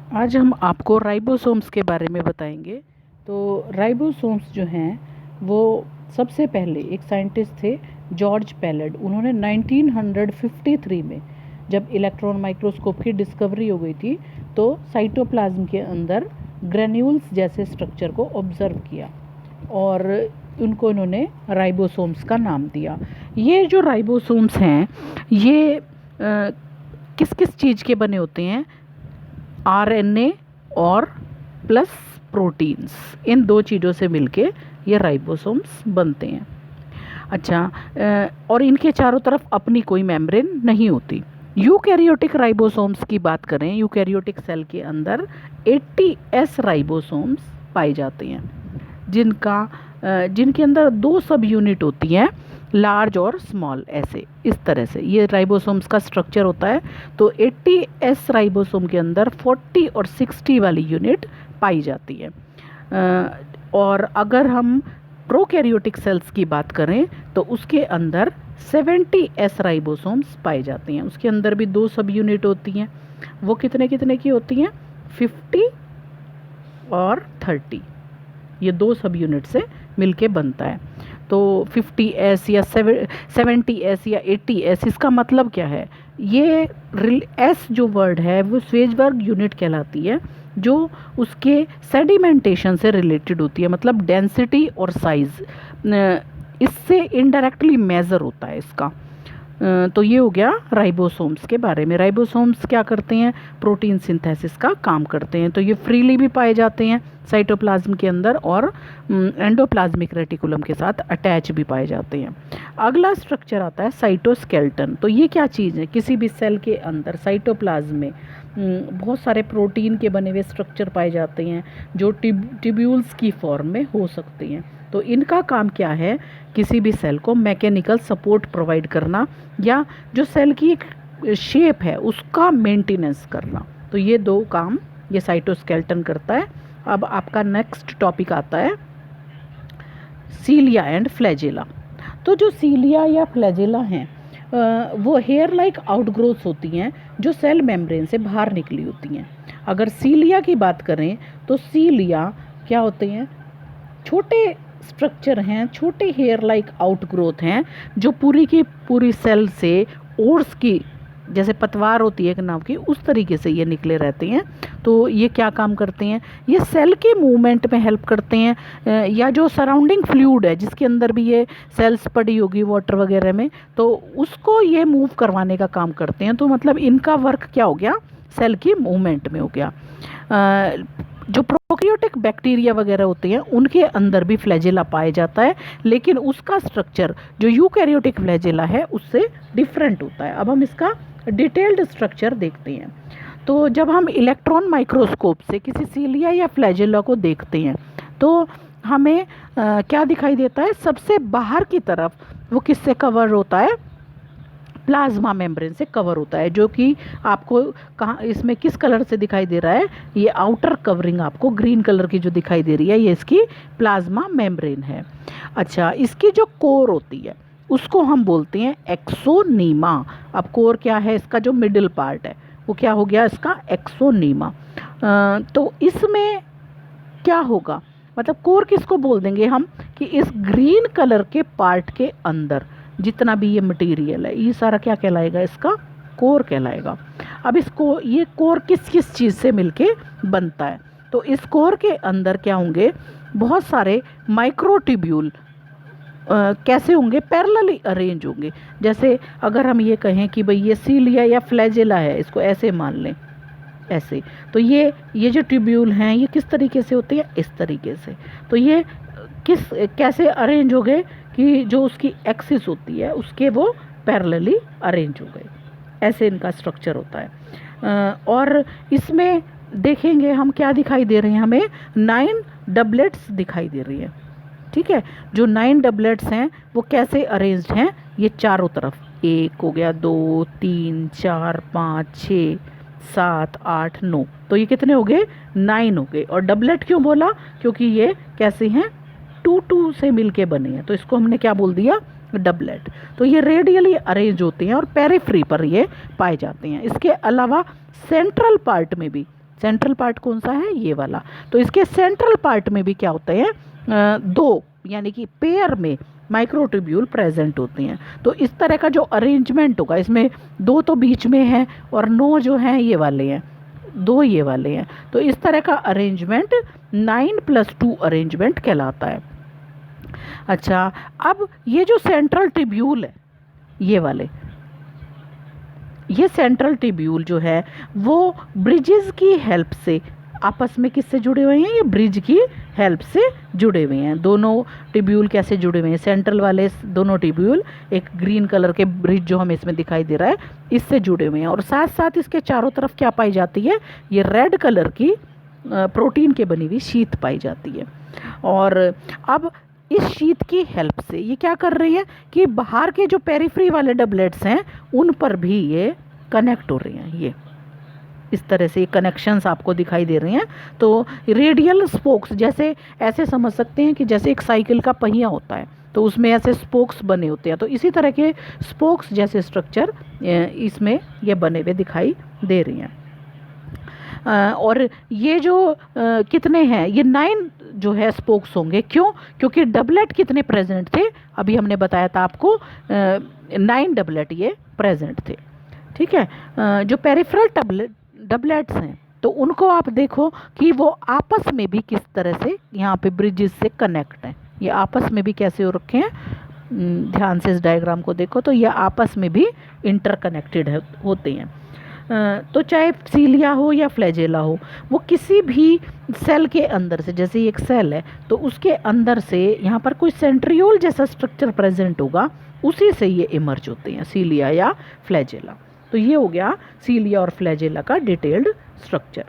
आज हम आपको राइबोसोम्स के बारे में बताएंगे। तो राइबोसोम्स जो हैं वो सबसे पहले एक साइंटिस्ट थे जॉर्ज पैलेड। उन्होंने 1953 में जब इलेक्ट्रॉन माइक्रोस्कोप की डिस्कवरी हो गई थी तो साइटोप्लाज्म के अंदर ग्रेन्यूल्स जैसे स्ट्रक्चर को ऑब्जर्व किया और उनको इन्होंने राइबोसोम्स का नाम दिया। ये जो राइबोसोम्स हैं ये किस किस चीज़ के बने होते हैं? आरएनए और प्लस प्रोटीन्स, इन दो चीज़ों से मिलके ये राइबोसोम्स बनते हैं। अच्छा, और इनके चारों तरफ अपनी कोई मेम्ब्रेन नहीं होती। यूकैरियोटिक राइबोसोम्स की बात करें, यूकैरियोटिक सेल के अंदर 80S राइबोसोम्स पाए जाते हैं जिनके अंदर दो सब यूनिट होती हैं, लार्ज और स्मॉल। ऐसे इस तरह से ये राइबोसोम्स का स्ट्रक्चर होता है। तो 80S राइबोसोम के अंदर 40 और 60 वाली यूनिट पाई जाती है। और अगर हम प्रोकैरियोटिक सेल्स की बात करें तो उसके अंदर 70S राइबोसोम्स पाए जाते हैं। उसके अंदर भी दो सब यूनिट होती हैं। वो कितने कितने की होती हैं? 50 और 30। ये दो सब यूनिट से मिलके बनता है। तो 50S या 70S या 80S, इसका मतलब क्या है? ये एस जो वर्ड है वो स्वेजबर्ग यूनिट कहलाती है, जो उसके सेडिमेंटेशन से रिलेटेड होती है, मतलब डेंसिटी और साइज इससे इनडायरेक्टली मेज़र होता है इसका। तो ये हो गया राइबोसोम्स के बारे में। राइबोसोम्स क्या करते हैं? प्रोटीन सिंथेसिस का काम करते हैं। तो ये फ्रीली भी पाए जाते हैं साइटोप्लाज्म के अंदर और एंडोप्लाज्मिक रेटिकुलम के साथ अटैच भी पाए जाते हैं। अगला स्ट्रक्चर आता है साइटोस्केलेटन। तो ये क्या चीज़ है? किसी भी सेल के अंदर साइटोप्लाज्म में बहुत सारे प्रोटीन के बने हुए स्ट्रक्चर पाए जाते हैं जो ट्यूब्यूल्स की फॉर्म में हो सकते हैं। तो इनका काम क्या है? किसी भी सेल को मैकेनिकल सपोर्ट प्रोवाइड करना या जो सेल की एक शेप है उसका मेंटेनेंस करना। तो ये दो काम ये साइटोस्केलेटन करता है। अब आपका नेक्स्ट टॉपिक आता है सीलिया एंड फ्लैजेला। तो जो सीलिया या फ्लैजेला हैं वो हेयर लाइक आउटग्रोथ्स होती हैं जो सेल मेम्ब्रेन से बाहर निकली होती हैं। अगर सीलिया की बात करें तो सीलिया क्या होते हैं? छोटे स्ट्रक्चर हैं, छोटे हेयर लाइक आउटग्रोथ हैं जो पूरी की पूरी सेल से ओर्स की जैसे पतवार होती है एक नाव की, उस तरीके से ये निकले रहते हैं। तो ये क्या काम करते हैं? ये सेल के मूवमेंट में हेल्प करते हैं, या जो सराउंडिंग फ्लूइड है जिसके अंदर भी ये सेल्स पड़ी होगी वाटर वगैरह में, तो उसको ये मूव करवाने का काम करते हैं। तो मतलब इनका वर्क क्या हो गया? सेल की मूवमेंट में हो गया। जो प्रोकैरियोटिक बैक्टीरिया वगैरह होते हैं उनके अंदर भी फ्लैजेला पाया जाता है, लेकिन उसका स्ट्रक्चर जो यूकैरियोटिक फ्लैजेला है उससे डिफरेंट होता है। अब हम इसका डिटेल्ड स्ट्रक्चर देखते हैं। तो जब हम इलेक्ट्रॉन माइक्रोस्कोप से किसी सीलिया या फ्लैजेला को देखते हैं तो हमें क्या दिखाई देता है? सबसे बाहर की तरफ वो किससे कवर होता है? प्लाज्मा मेम्ब्रेन से कवर होता है, जो कि आपको कहाँ इसमें किस कलर से दिखाई दे रहा है? ये आउटर कवरिंग आपको ग्रीन कलर की जो दिखाई दे रही है ये इसकी प्लाज्मा मेम्ब्रेन है। अच्छा, इसकी जो कोर होती है उसको हम बोलते हैं एक्सोनीमा। अब कोर क्या है? इसका जो मिडिल पार्ट है वो क्या हो गया? इसका एक्सोनीमा। तो इसमें क्या होगा? मतलब कोर किसको बोल देंगे हम? कि इस ग्रीन कलर के पार्ट के अंदर जितना भी ये मटेरियल है ये सारा क्या कहलाएगा? इसका कोर कहलाएगा। अब इसको ये कोर किस किस चीज़ से मिलके बनता है? तो इस कोर के अंदर क्या होंगे? बहुत सारे माइक्रोट्यूब्यूल कैसे होंगे? पैरेलली अरेंज होंगे। जैसे अगर हम ये कहें कि भाई ये सीलिया या फ्लैजेला है, इसको ऐसे मान लें, ऐसे। तो ये जो ट्यूब्यूल हैं ये किस तरीके से होते हैं? इस तरीके से। तो ये कैसे अरेंज हो गए? कि जो उसकी एक्सिस होती है उसके वो पैरेलली अरेंज हो गए। ऐसे इनका स्ट्रक्चर होता है। और इसमें देखेंगे हम क्या दिखाई दे रहे हैं? हमें 9 डबलेट्स दिखाई दे रही है। ठीक है, जो 9 डबलेट्स हैं वो कैसे अरेंज्ड हैं? ये चारों तरफ, 1 हो गया, 2 3 4 5 6 7 8 9। तो ये कितने हो गए? 9 हो गए। और डबलेट क्यों बोला? क्योंकि ये कैसे हैं? 2 से मिलके बने हैं, तो इसको हमने क्या बोल दिया? डबलेट। तो ये रेडियली अरेंज होते हैं और पेरिफ्री पर ये पाए जाते हैं। इसके अलावा सेंट्रल पार्ट में भी सेंट्रल पार्ट कौन सा है, ये वाला। तो इसके सेंट्रल पार्ट में भी क्या होते हैं, दो यानी कि पेयर में माइक्रोट्यूब्यूल प्रेजेंट होते हैं। तो इस तरह का जो अरेंजमेंट होगा, इसमें दो तो बीच में है और 9 जो हैं ये वाले हैं, 2 ये वाले हैं। तो इस तरह का अरेंजमेंट 9+2 अरेंजमेंट कहलाता है। अच्छा, अब ये जो सेंट्रल ट्यूब्यूल है, ये वाले, ये सेंट्रल ट्यूब्यूल जो है वो ब्रिजेस की हेल्प से आपस में किससे जुड़े हुए हैं, ये ब्रिज की हेल्प से जुड़े हुए हैं। दोनों ट्यूब्यूल कैसे जुड़े हुए हैं, सेंट्रल वाले दोनों ट्यूब्यूल एक ग्रीन कलर के ब्रिज जो हमें इसमें दिखाई दे रहा है, इससे जुड़े हुए हैं। और साथ साथ इसके चारों तरफ क्या पाई जाती है, ये रेड कलर की प्रोटीन के बनी हुई शीट पाई जाती है। और अब इस शीट की हेल्प से ये क्या कर रही है कि बाहर के जो पेरिफ्री वाले डबलेट्स हैं उन पर भी ये कनेक्ट हो रही हैं। ये इस तरह से कनेक्शंस आपको दिखाई दे रही हैं। तो रेडियल स्पोक्स, जैसे ऐसे समझ सकते हैं कि जैसे एक साइकिल का पहिया होता है तो उसमें ऐसे स्पोक्स बने होते हैं, तो इसी तरह के स्पोक्स जैसे स्ट्रक्चर इसमें ये बने हुए दिखाई दे रही हैं। और ये जो कितने हैं, ये 9 जो है स्पोक्स होंगे। क्यों, क्योंकि डबलेट कितने प्रेजेंट थे, अभी हमने बताया था आपको 9 डबलेट ये प्रेजेंट थे। ठीक है, जो पेरिफेरल डबलेट्स हैं तो उनको आप देखो कि वो आपस में भी किस तरह से यहाँ पे ब्रिजेस से कनेक्ट हैं। ये आपस में भी कैसे हो रखे हैं, ध्यान से इस डायग्राम को देखो तो ये आपस में भी इंटरकनेक्टेड होते हैं। तो चाहे सीलिया हो या फ्लैजेला हो, वो किसी भी सेल के अंदर से, जैसे ये एक सेल है तो उसके अंदर से यहाँ पर कोई सेंट्रियोल जैसा स्ट्रक्चर प्रेजेंट होगा, उसी से ये इमर्ज होते हैं, सीलिया या फ्लैजेला। तो ये हो गया सीलिया और फ्लैजेला का डिटेल्ड स्ट्रक्चर।